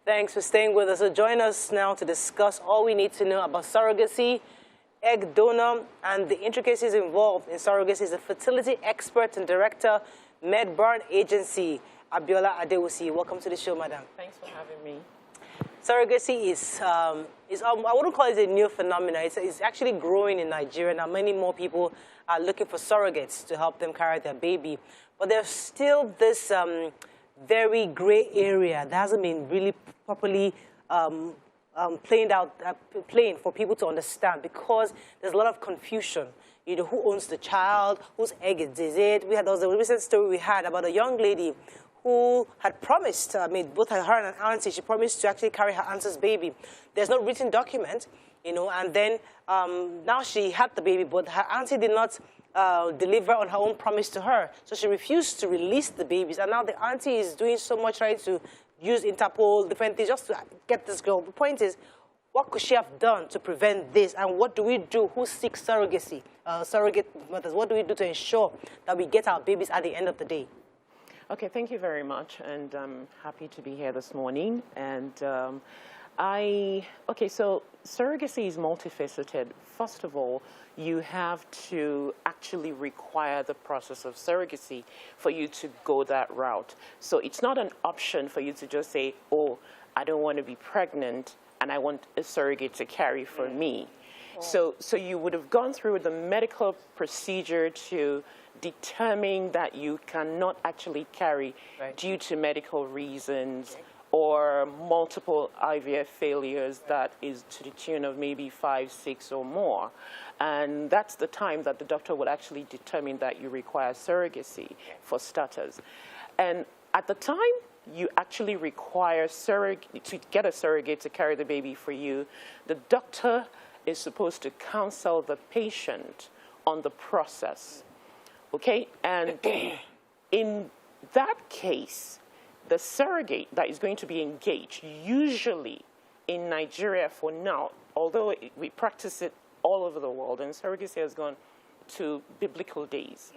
Thanks for staying with us. So join us now to discuss all we need to know about surrogacy, egg donor, and the intricacies involved in surrogacy. Is a fertility expert and director, MedBurn Agency, Abiola Adewusi. Welcome to the show, madam. Thanks for having me. Surrogacy is I wouldn't call it a new phenomenon. It's actually growing in Nigeria. Now, many more people are looking for surrogates to help them carry their baby. But there's still this very gray area that hasn't been really properly plain for people to understand, because there's a lot of confusion. You know, who owns the child? Whose egg is it? There was a recent story we had about a young lady who had promised, both her and her auntie, she promised to actually carry her auntie's baby. There's no written document, you know, and then now she had the baby, but her auntie did not deliver on her own promise to her. So she refused to release the babies, and now the auntie is doing so much, trying to use Interpol, different things, just to get this girl. The point is, what could she have done to prevent this, and what do we do? Who seeks surrogacy, surrogate mothers? What do we do to ensure that we get our babies at the end of the day? Okay, thank you very much, and I'm happy to be here this morning. And so surrogacy is multifaceted. First of all, you have to actually require the process of surrogacy for you to go that route. So it's not an option for you to just say, oh, I don't want to be pregnant and I want a surrogate to carry for me. So you would have gone through the medical procedure to determine that you cannot actually carry due to medical reasons or multiple IVF failures that is to the tune of maybe 5, 6 or more. And that's the time that the doctor would actually determine that you require surrogacy for starters. And at the time you actually require to get a surrogate to carry the baby for you, the doctor is supposed to counsel the patient on the process. Okay, and in that case, the surrogate that is going to be engaged, usually in Nigeria for now, although we practice it all over the world, and surrogacy has gone to biblical days,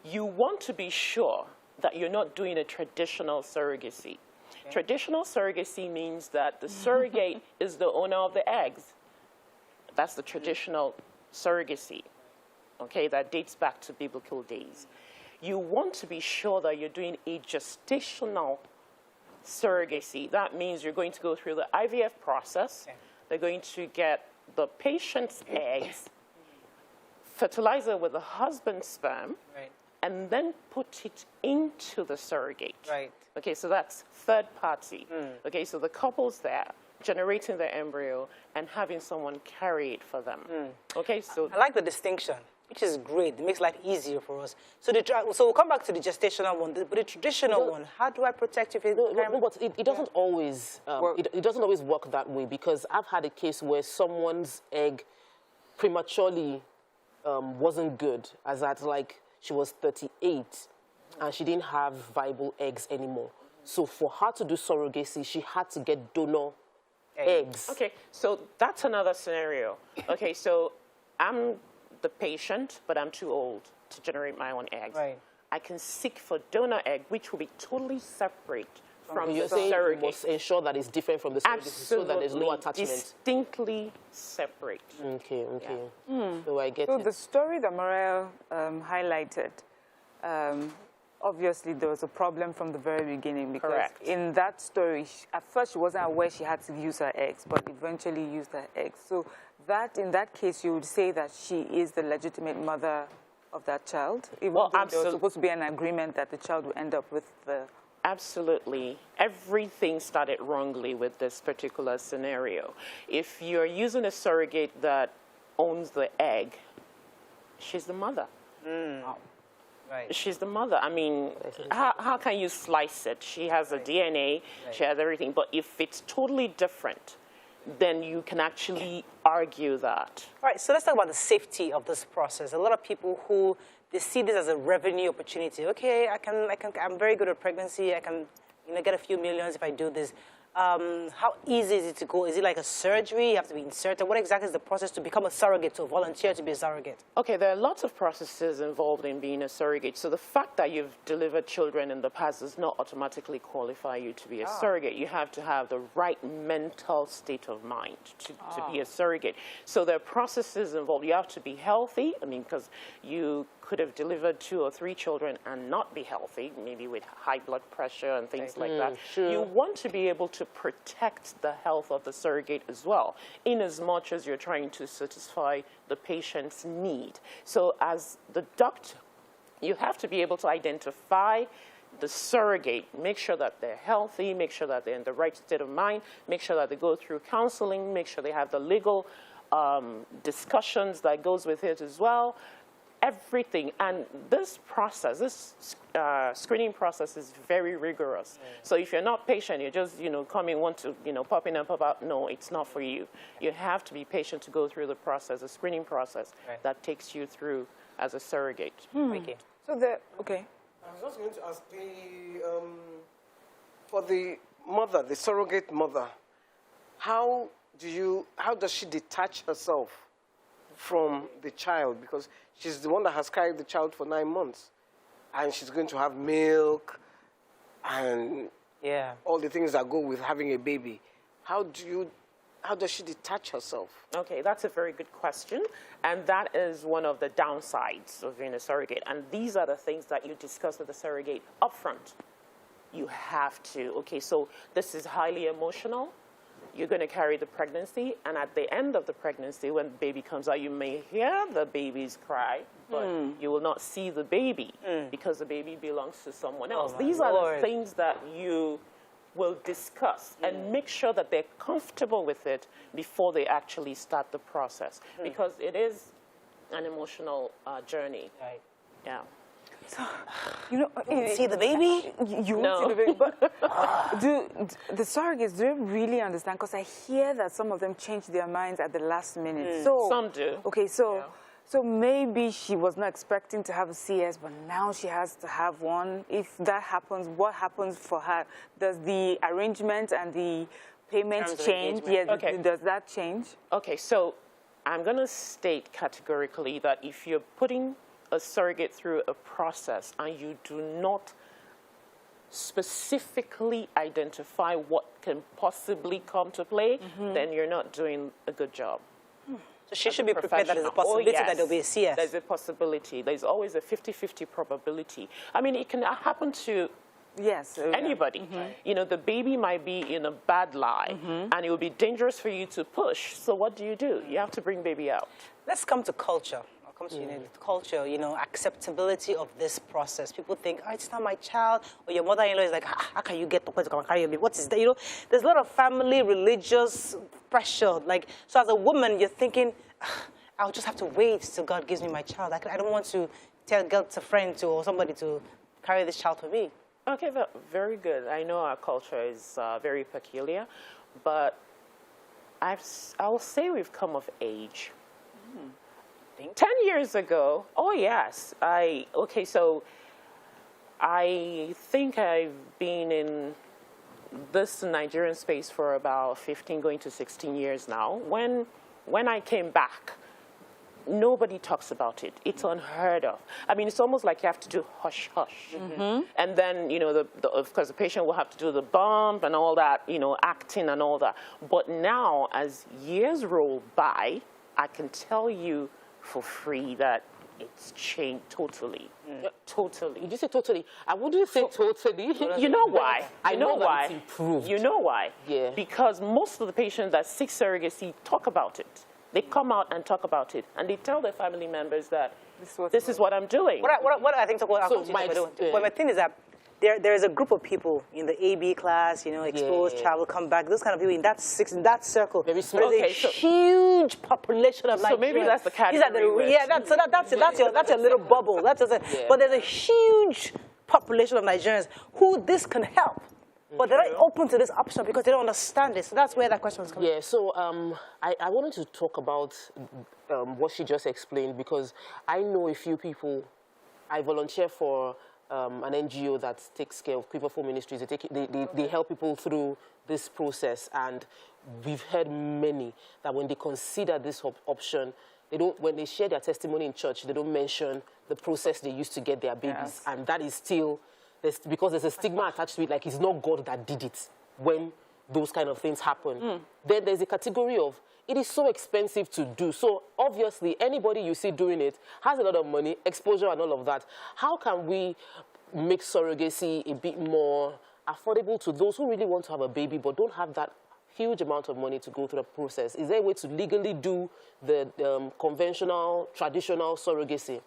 you want to be sure that you're not doing a traditional surrogacy. Okay. Traditional surrogacy means that the surrogate is the owner of the eggs. That's the traditional surrogacy. Okay, that dates back to biblical days. You want to be sure that you're doing a gestational surrogacy. That means you're going to go through the IVF process. Okay. They're going to get the patient's eggs, fertilize it with the husband's sperm, and then put it into the surrogate. Right. Okay, so that's third party. Okay, so the couple's there, generating the embryo and having someone carry it for them. Okay, so I like the distinction, which is great. It makes life easier for us. So we'll come back to the gestational one, but the traditional one, how do I protect if it... But it doesn't always it doesn't always work that way, because I've had a case where someone's egg prematurely wasn't good, as at like she was 38 and she didn't have viable eggs anymore. So for her to do surrogacy, she had to get donor eggs. Okay, so that's another scenario. Okay, so I'm the patient, but I'm too old to generate my own eggs. Right. I can seek for donor egg, which will be totally separate from the surrogate. You must ensure that it's different from the surrogate, so that there's no attachment. Distinctly separate. Okay, okay. Yeah. So I get it. The story that Mariah highlighted, obviously there was a problem from the very beginning, because in that story, at first she wasn't aware she had to use her eggs, but eventually used her eggs. So in that case, you would say that she is the legitimate mother of that child, even though there was supposed to be an agreement that the child would end up with the... Absolutely. Everything started wrongly with this particular scenario. If you're using a surrogate that owns the egg, she's the mother. Right. She's the mother. I mean, how can you slice it? She has a DNA, she has everything. But if it's totally different, then you can actually argue that. All right, so let's talk about the safety of this process. A lot of people who they see this as a revenue opportunity. Okay, I'm very good at pregnancy. I can, get a few millions if I do this. how easy is it to go? Is it like a surgery? You have to be inserted? What exactly is the process to become a surrogate, to volunteer to be a surrogate? Okay, there are lots of processes involved in being a surrogate. So the fact that you've delivered children in the past does not automatically qualify you to be a surrogate. You have to have the right mental state of mind to be a surrogate. So there are processes involved. You have to be healthy. I mean, because you could have delivered 2 or 3 children and not be healthy, maybe with high blood pressure and things like that. Sure. You want to be able to protect the health of the surrogate as well, in as much as you're trying to satisfy the patient's need. So as the doctor, you have to be able to identify the surrogate, make sure that they're healthy, make sure that they're in the right state of mind, make sure that they go through counseling, make sure they have the legal discussions that goes with it as well. Everything. And this process, this screening process is very rigorous. So if you're not patient, you're just, coming, want to, pop in and pop out, no, it's not for you. You have to be patient to go through the process, the screening process that takes you through as a surrogate. Okay. So okay. I was just going to ask for the mother, the surrogate mother, how does she detach herself from the child? Because she's the one that has carried the child for 9 months, and she's going to have milk and all the things that go with having a baby. How does she detach herself? Okay, that's a very good question, and that is one of the downsides of being a surrogate. And these are the things that you discuss with the surrogate upfront. You have to. Okay, so this is highly emotional. You're going to carry the pregnancy, and at the end of the pregnancy, when the baby comes out, you may hear the baby's cry, but you will not see the baby because the baby belongs to someone else. These are the things that you will discuss and make sure that they're comfortable with it before they actually start the process, because it is an emotional journey. Right. Yeah. So, see the baby? You won't see the baby, but do the surrogates, do they really understand? Because I hear that some of them change their minds at the last minute. So, some do. Okay, so maybe she was not expecting to have a CS, but now she has to have one. If that happens, what happens for her? Does the arrangement and the payments change? Yes, okay. Does that change? Okay, so I'm going to state categorically that if you're putting a surrogate through a process and you do not specifically identify what can possibly come to play, then you're not doing a good job. So she should be prepared that there's a possibility that there'll be a CS. There's a possibility. There's always a 50-50 probability. I mean, it can happen to anybody. The baby might be in a bad lie, and it will be dangerous for you to push. So what do? You have to bring baby out. Let's come to culture. Culture, acceptability of this process. People think, it's not my child, or your mother-in-law is like, how can you get to come and carry your baby? What is that? There's a lot of family, religious pressure. So as a woman, you're thinking, I'll just have to wait till God gives me my child. I don't want to tell a friend or somebody to carry this child for me. Okay, very good. I know our culture is very peculiar, but I'll say we've come of age. 10 years ago, so I think I've been in this Nigerian space for about 15, going to 16 years now. When I came back, nobody talks about it. It's unheard of. I mean, it's almost like you have to do hush, hush. And then, of course, the patient will have to do the bump and all that, acting and all that. But now, as years roll by, I can tell you for free that it's changed totally. Totally. You just say totally. I wouldn't say totally. You know why? I know why. It's improved. You know why? Yeah. Because most of the patients that seek surrogacy talk about it. They come out and talk about it, and they tell their family members that this is what I'm doing. What I think my thing is that there is a group of people in the AB class, exposed, travel, come back, those kind of people in that circle. Very small. There's a huge population of Nigerians. So maybe that's the category. That's a little bubble. But there's a huge population of Nigerians who this can help. But they're not open to this option because they don't understand it. So that's where that question is coming from. Yeah, so I wanted to talk about what she just explained, because I know a few people. I volunteer for an NGO that takes care of Quiver for Ministries. They help people through this process, and we've heard many that when they consider this option, when they share their testimony in church, they don't mention the process they used to get their babies, and that is still, because there's a stigma attached to it, like it's not God that did it when those kind of things happen. Then there's a category of, it is so expensive to do. So obviously, anybody you see doing it has a lot of money, exposure and all of that. How can we make surrogacy a bit more affordable to those who really want to have a baby but don't have that huge amount of money to go through the process? Is there a way to legally do the conventional, traditional surrogacy?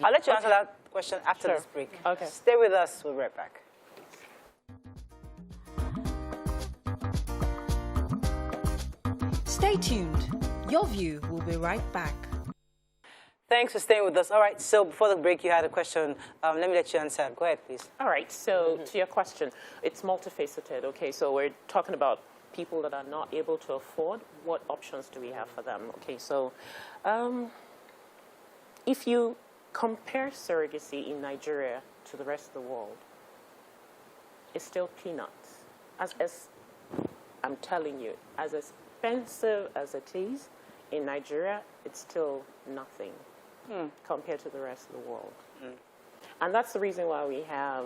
I'll let you answer that question after this break. Okay. Stay with us. We'll be right back. Stay tuned. Your View will be right back. Thanks for staying with us. All right, so before the break, you had a question. Let me let you answer. Go ahead, please. All right, so to your question, it's multifaceted, okay? So we're talking about people that are not able to afford. What options do we have for them? Okay, so if you compare surrogacy in Nigeria to the rest of the world, it's still peanuts. As I'm telling you, as expensive as it is, in Nigeria, it's still nothing compared to the rest of the world. And that's the reason why we have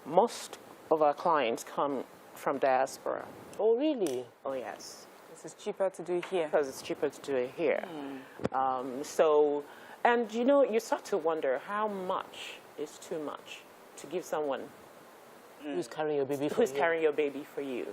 most of our clients come from diaspora. Oh, really? Oh, yes. This is cheaper to do here. Because it's cheaper to do it here. And you know, you start to wonder how much is too much to give someone who's carrying your baby for who's you. carrying your baby for you.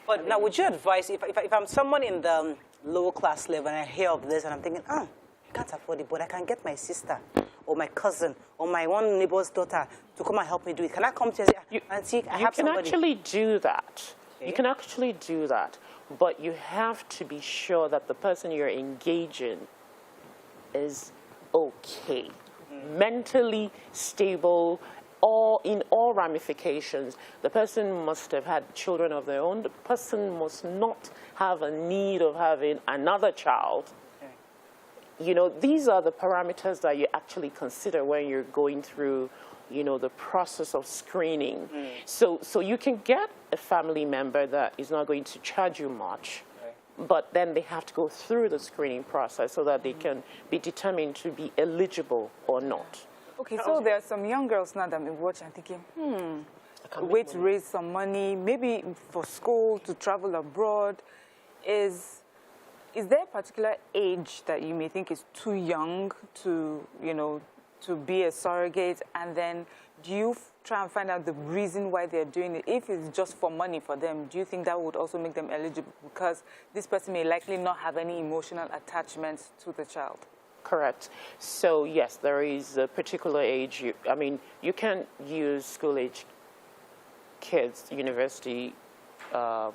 But now, would you advise, if I'm someone in the lower class level and I hear of this and I'm thinking, I can't afford it, but I can get my sister or my cousin or my one neighbor's daughter to come and help me do it. Can I come to you and say, Auntie, I have somebody? You can actually do that. Okay. You can actually do that. But you have to be sure that the person you're engaging is okay, mentally stable, in all ramifications. The person must have had children of their own. The person must not have a need of having another child. Okay. You know, these are the parameters that you actually consider when you're going through, you know, the process of screening. So you can get a family member that is not going to charge you much, but then they have to go through the screening process so that they can be determined to be eligible or not. Okay, so there are some young girls now that I'm watching and thinking, a way to raise some money, maybe for school, to travel abroad. Is there a particular age that you may think is too young to, you know, to be a surrogate? And then do you try and find out the reason why they're doing it? If it's just for money for them, do you think that would also make them eligible? Because this person may likely not have any emotional attachment to the child. Correct. So, yes, there is a particular age. You can use school-age kids, university. I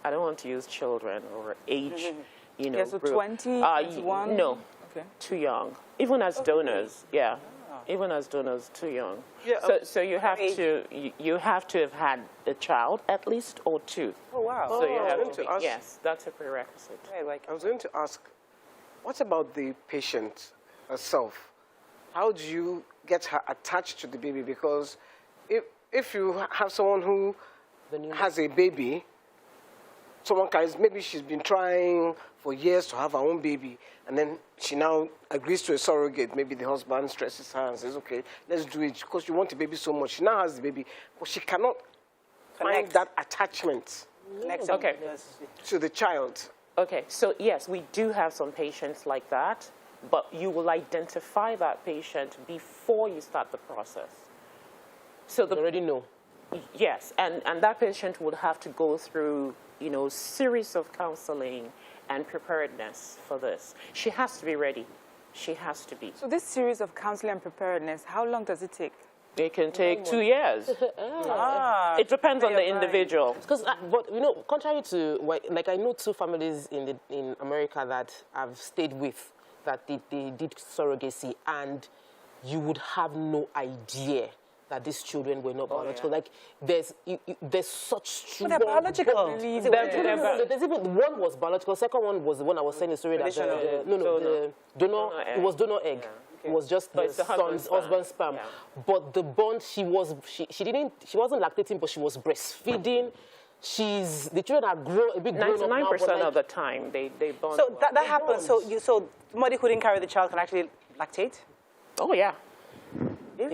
don't want to use children or age, you know. Yeah, so group. 20, 21? No, Okay. too young. Even as donors, yeah. Even as donors, too young. Yeah, So you have to have had a child at least or two. Oh, wow. So you have going to to be, ask- yes, that's a prerequisite. I was going to ask, what about the patient herself? How do you get her attached to the baby? Because if you have someone who has a baby, someone carries, maybe she's been trying for years to have her own baby, and then she now agrees to a surrogate. Maybe the husband stresses her and says, okay, let's do it, because you want the baby so much. She now has the baby, but she cannot find that attachment Okay. to the child. Okay, so yes, we do have some patients like that, but you will identify that patient before you start the process. So You already know. yes, and that patient would have to go through, you know, series of counseling and preparedness for this. She has to be ready. She has to be. So this series of counseling and preparedness, how long does it take? It can take 2 years. It depends on the individual. Because, but you know, contrary to like I know two families in America that I've stayed with that they did surrogacy, and you would have no idea that these children were not biological. Like, there's such strong... But they're biological. There's even one was biological. Second one was the one I was saying the story that... the donor egg. It was donor egg. Yeah. Okay. It was just the son's husband's sperm. Yeah. But the bond, she wasn't lactating, but she was breastfeeding. The children are a bit grown up now. 99% of the time, they bond. So that happens. So somebody who didn't carry the child can actually lactate? Oh, yeah. How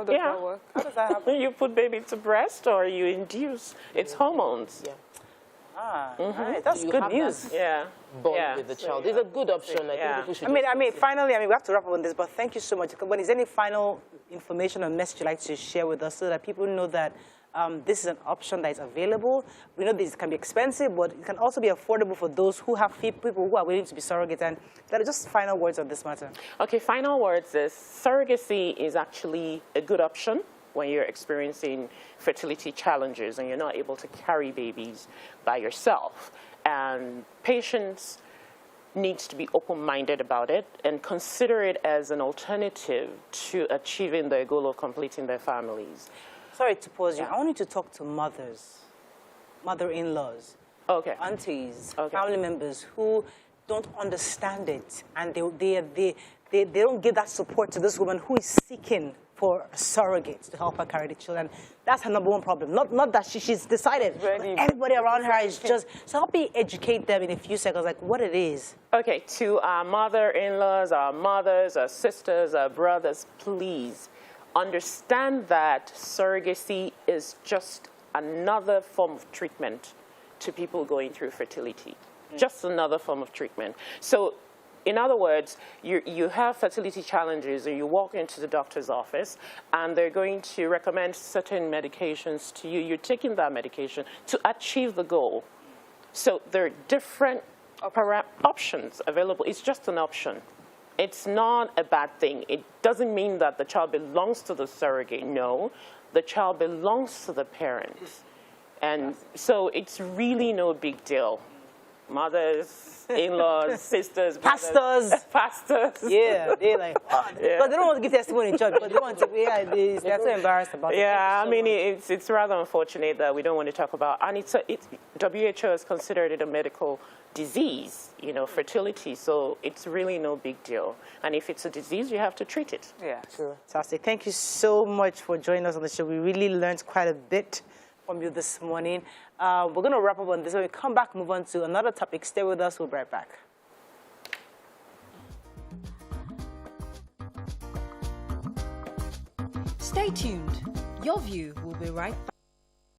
does that work? How does that happen? You put baby to breast or you induce. It's hormones. Yeah. Right. That's good news. Bond with the child. It's a good option. I think people should finally, we have to wrap up on this, but thank you so much. When is there any final information or message you'd like to share with us so that people know that this is an option that is available? We know this can be expensive, but it can also be affordable for those who have people who are willing to be surrogates. And that are just final words on this matter. Okay, final words is surrogacy is actually a good option when you're experiencing fertility challenges and you're not able to carry babies by yourself. And patients needs to be open-minded about it and consider it as an alternative to achieving their goal of completing their families. Sorry to pause you. I want you to talk to mothers, mother-in-laws, aunties, family members who don't understand it, and they don't give that support to this woman who is seeking for surrogates to help her carry the children. That's her #1 problem. Not that she's decided. Everybody around her is just... So help me educate them in a few seconds, like what it is. Okay, to our mother-in-laws, our mothers, our sisters, our brothers, please understand that surrogacy is just another form of treatment to people going through fertility. Just another form of treatment. So, in other words, you have fertility challenges and you walk into the doctor's office and they're going to recommend certain medications to you. You're taking that medication to achieve the goal. So there are different options available. It's just an option. It's not a bad thing. It doesn't mean that the child belongs to the surrogate. No, the child belongs to the parents. And so it's really no big deal. Mothers, in-laws, sisters, pastors. Yeah, they're like, but they don't want to give testimony in church, but they want to. They're so embarrassed about it. Yeah, I mean, it's rather unfortunate that we don't want to talk about, and WHO has considered it a medical disease, fertility. So it's really no big deal. And if it's a disease, you have to treat it. Yeah, sure. Fantastic. Thank you so much for joining us on the show. We really learned quite a bit from you this morning. We're going to wrap up on this. When we come back, move on to another topic. Stay with us. We'll be right back. Stay tuned. Your View will be right back.